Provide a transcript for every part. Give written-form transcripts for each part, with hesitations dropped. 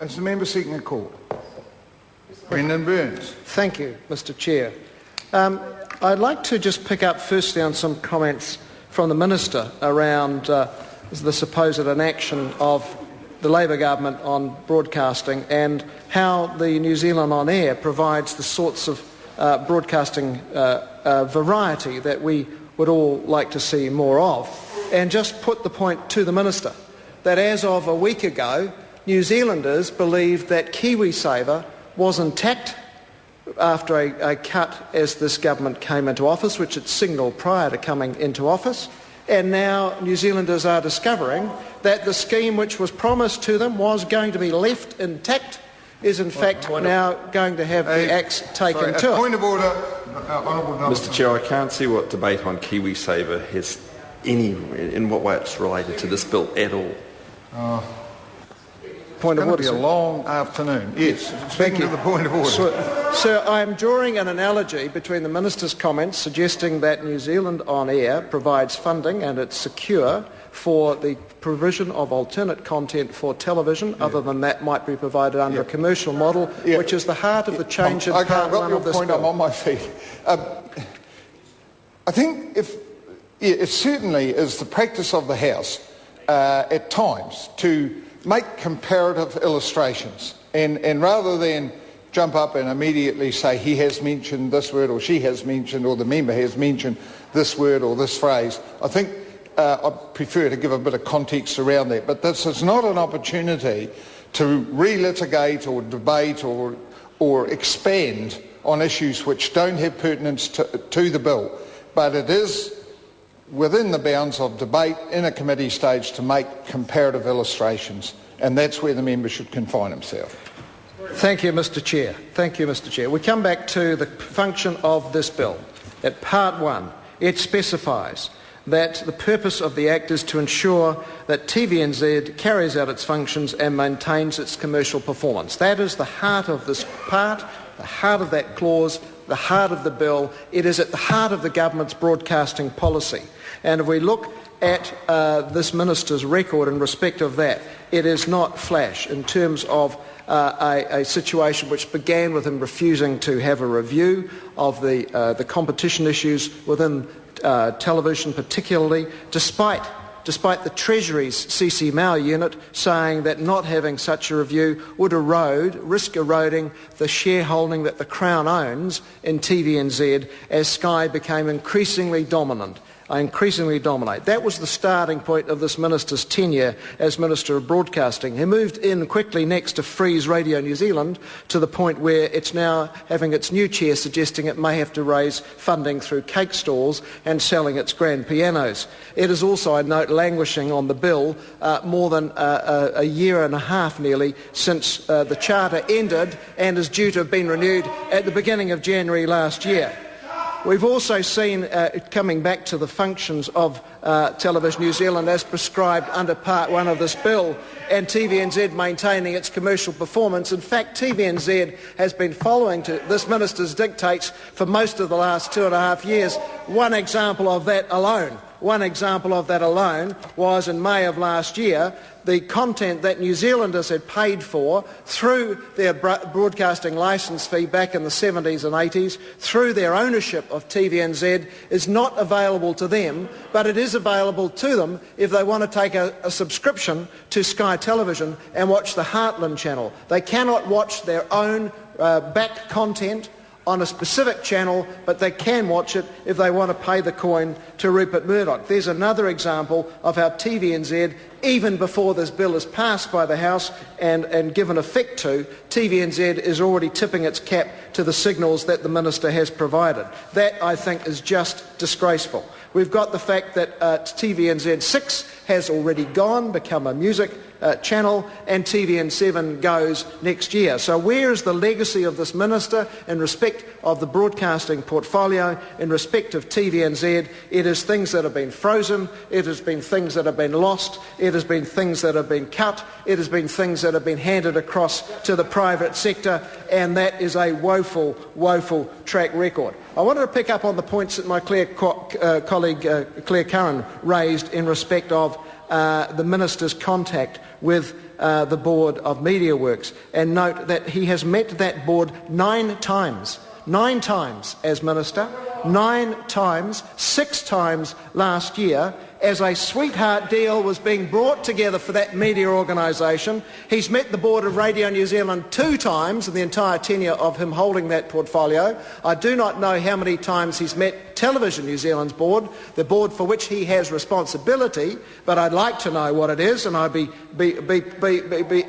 Is the member seeking a call? Brendan Burns. Thank you, Mr Chair. I'd like to just pick up firstly on some comments from the Minister around the supposed inaction of the Labor government on broadcasting and how the New Zealand On Air provides the sorts of broadcasting variety that we would all like to see more of. And just put the point to the Minister that as of a week ago, New Zealanders believed that KiwiSaver was intact after a cut as this government came into office, which it signalled prior to coming into office. And now New Zealanders are discovering that the scheme which was promised to them was going to be left intact is in fact now going to have the axe taken to it. Point of order, Honourable Mr Chair, I can't see what debate on KiwiSaver has in what way it's related to this bill at all. Point of order. It's going to be a long afternoon. Yes, speaking of the point of order. Sir, I am drawing an analogy between the Minister's comments suggesting that New Zealand On Air provides funding and it's secure for the provision of alternate content for television, other than that might be provided under a commercial model, which is the heart of the change in Part 1 of this bill. I'm on my feet. I think it certainly is the practice of the House at times to make comparative illustrations, and rather than jump up and immediately say he has mentioned this word or she has mentioned or the member has mentioned this word or this phrase, I think I prefer to give a bit of context around that. But this is not an opportunity to relitigate or debate or expand on issues which don't have pertinence to the bill, but it is within the bounds of debate in a committee stage to make comparative illustrations, and that's where the member should confine himself. Thank you, Mr Chair. Thank you, Mr Chair. We come back to the function of this bill. At Part 1, it specifies that the purpose of the Act is to ensure that TVNZ carries out its functions and maintains its commercial performance. That is the heart of this part, the heart of that clause, the heart of the bill. It is at the heart of the government's broadcasting policy. And if we look at this Minister's record in respect of that, it is not flash in terms of a situation which began with him refusing to have a review of the competition issues within television particularly, despite the Treasury's CC Mao unit saying that not having such a review would risk eroding the shareholding that the Crown owns in TVNZ as Sky became increasingly dominate. That was the starting point of this Minister's tenure as Minister of Broadcasting. He moved in quickly next to freeze Radio New Zealand to the point where it's now having its new chair suggesting it may have to raise funding through cake stalls and selling its grand pianos. It is also, I note, languishing on the bill more than a year and a half nearly since the charter ended and is due to have been renewed at the beginning of January last year. We've also seen, coming back to the functions of Television New Zealand as prescribed under Part 1 of this bill, and TVNZ maintaining its commercial performance. In fact, TVNZ has been following to this Minister's dictates for most of the last 2.5 years. One example of that alone was in May of last year, the content that New Zealanders had paid for through their broadcasting licence fee back in the 70s and 80s, through their ownership of TVNZ, is not available to them, but it is available to them if they want to take a subscription to Sky Television and watch the Heartland channel. They cannot watch their own back content on a specific channel, but they can watch it if they want to pay the coin to Rupert Murdoch. There's another example of how TVNZ, even before this bill is passed by the House and given effect to, TVNZ is already tipping its cap to the signals that the Minister has provided. That, I think, is just disgraceful. We've got the fact that TVNZ 6 has already gone, become a music channel, and TVN7 goes next year. So where is the legacy of this Minister in respect of the broadcasting portfolio, in respect of TVNZ? It is things that have been frozen, it has been things that have been lost, it has been things that have been cut, it has been things that have been handed across to the private sector, and that is a woeful, woeful track record. I wanted to pick up on the points that my colleague Claire Curran raised in respect of the Minister's contact with the Board of Media Works, and note that he has met that board 9 times. 9 times as Minister, 9 times, 6 times last year, as a sweetheart deal was being brought together for that media organisation. He's met the board of Radio New Zealand 2 times in the entire tenure of him holding that portfolio. I do not know how many times he's met Television New Zealand's board, the board for which he has responsibility, but I'd like to know what it is, and I'd be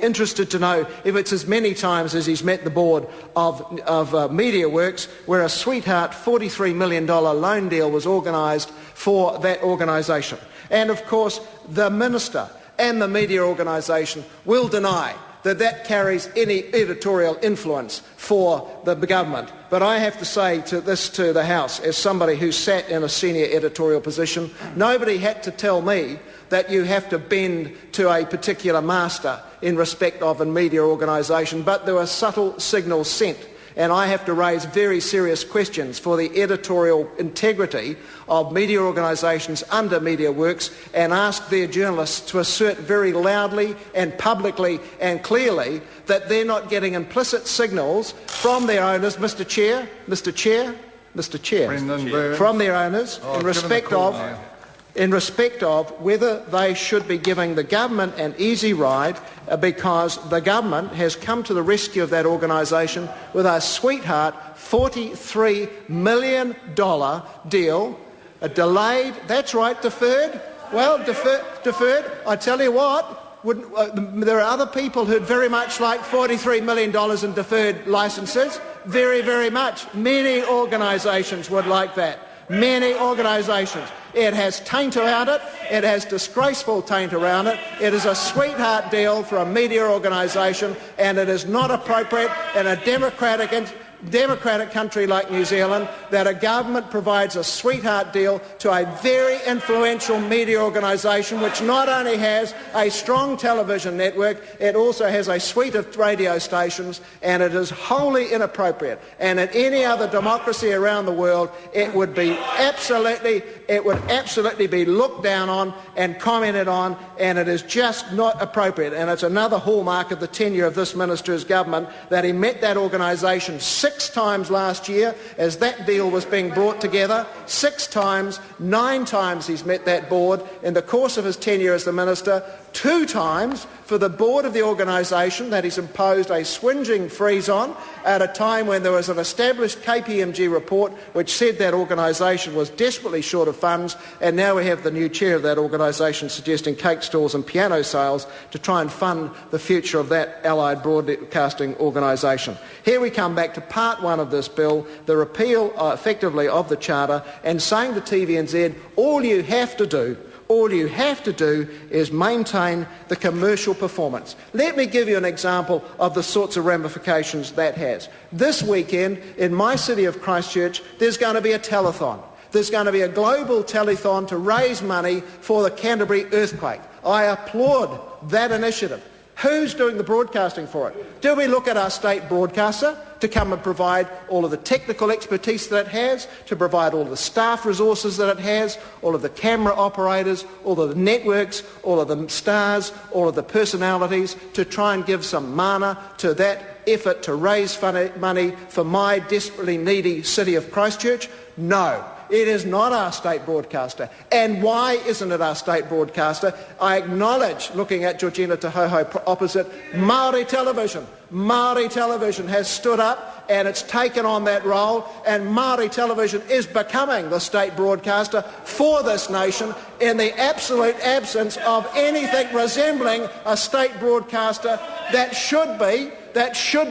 interested to know if it's as many times as he's met the board of Media Works, where a sweetheart $43 million loan deal was organised for that organisation. And of course, the Minister and the media organisation will deny that that carries any editorial influence for the government. But I have to say to the House, as somebody who sat in a senior editorial position, nobody had to tell me that you have to bend to a particular master in respect of a media organisation, but there were subtle signals sent. And I have to raise very serious questions for the editorial integrity of media organisations under Media Works, and ask their journalists to assert very loudly and publicly and clearly that they're not getting implicit signals from their owners, Mr Chair, from their owners in respect of whether they should be giving the government an easy ride, because the government has come to the rescue of that organisation with a sweetheart $43 million deal, a delayed, that's right, deferred. Well, deferred. I tell you what, there are other people who'd very much like $43 million in deferred licences, very, very much. Many organisations would like that. Many organisations. It has taint around it. It has disgraceful taint around it. It is a sweetheart deal for a media organisation, and it is not appropriate in a democratic country like New Zealand that a government provides a sweetheart deal to a very influential media organisation which not only has a strong television network, it also has a suite of radio stations, and it is wholly inappropriate. And in any other democracy around the world, it would absolutely be looked down on and commented on, and it is just not appropriate. And it's another hallmark of the tenure of this minister's government that he met that organisation 6 times last year as that deal was being brought together. 6 times, 9 times he's met that board in the course of his tenure as the minister. 2 times for the board of the organisation that he's imposed a swingeing freeze on at a time when there was an established KPMG report which said that organisation was desperately short of funds, and now we have the new chair of that organisation suggesting cake stalls and piano sales to try and fund the future of that allied broadcasting organisation. Here we come back to part 1 of this bill, the repeal effectively of the Charter, and saying to TVNZ, all you have to do is maintain the commercial performance. Let me give you an example of the sorts of ramifications that has. This weekend, in my city of Christchurch, there's going to be a telethon. There's going to be a global telethon to raise money for the Canterbury earthquake. I applaud that initiative. Who's doing the broadcasting for it? Do we look at our state broadcaster to come and provide all of the technical expertise that it has, to provide all of the staff resources that it has, all of the camera operators, all of the networks, all of the stars, all of the personalities, to try and give some mana to that effort to raise money for my desperately needy city of Christchurch? No. It is not our state broadcaster. And why isn't it our state broadcaster? I acknowledge, looking at Georgina Tahoho opposite, Māori television. Māori television has stood up and it's taken on that role, and Māori television is becoming the state broadcaster for this nation in the absolute absence of anything resembling a state broadcaster that should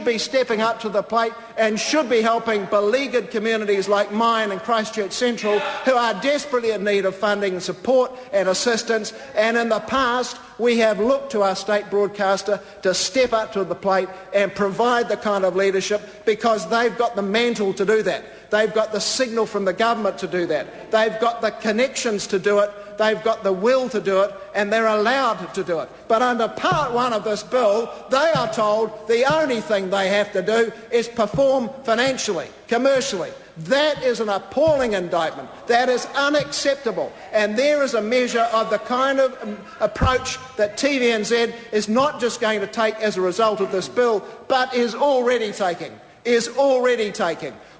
be stepping up to the plate and should be helping beleaguered communities like mine and Christchurch Central, who are desperately in need of funding and support and assistance. And in the past, we have looked to our state broadcaster to step up to the plate and provide the kind of leadership, because they've got the mantle to do that. They've got the signal from the government to do that. They've got the connections to do it. they've got the will to do it, and they're allowed to do it. But under Part 1 of this bill, they are told the only thing they have to do is perform financially, commercially. That is an appalling indictment. That is unacceptable. And there is a measure of the kind of approach that TVNZ is not just going to take as a result of this bill, but is already taking.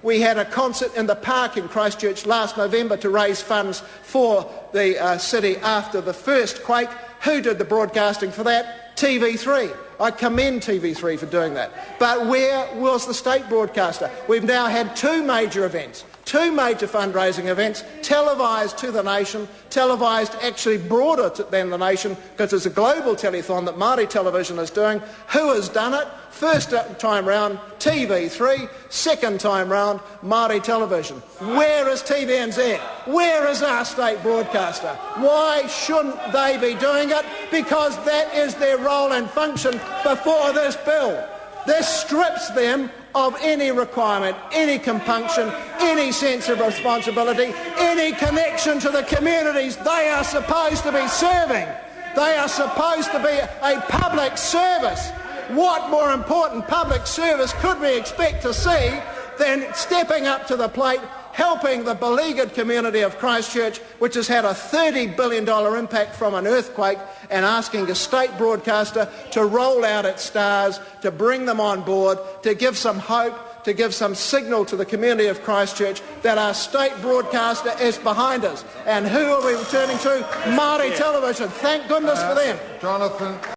We had a concert in the park in Christchurch last November to raise funds for the city after the first quake. Who did the broadcasting for that? TV3. I commend TV3 for doing that. But where was the state broadcaster? We've now had two major events, two major fundraising events, televised to the nation, televised actually broader than the nation, because it's a global telethon that Māori television is doing. Who has done it? First time round, TV3. Second time round, Māori television. Where is TVNZ? Where is our state broadcaster? Why shouldn't they be doing it? Because that is their role and function before this bill. This strips them of any requirement, any compunction, any sense of responsibility, any connection to the communities they are supposed to be serving. They are supposed to be a public service. What more important public service could we expect to see than stepping up to the plate, helping the beleaguered community of Christchurch, which has had a $30 billion impact from an earthquake, and asking a state broadcaster to roll out its stars, to bring them on board, to give some hope, to give some signal to the community of Christchurch that our state broadcaster is behind us. And who are we returning to? Māori television. Thank goodness for them. Jonathan.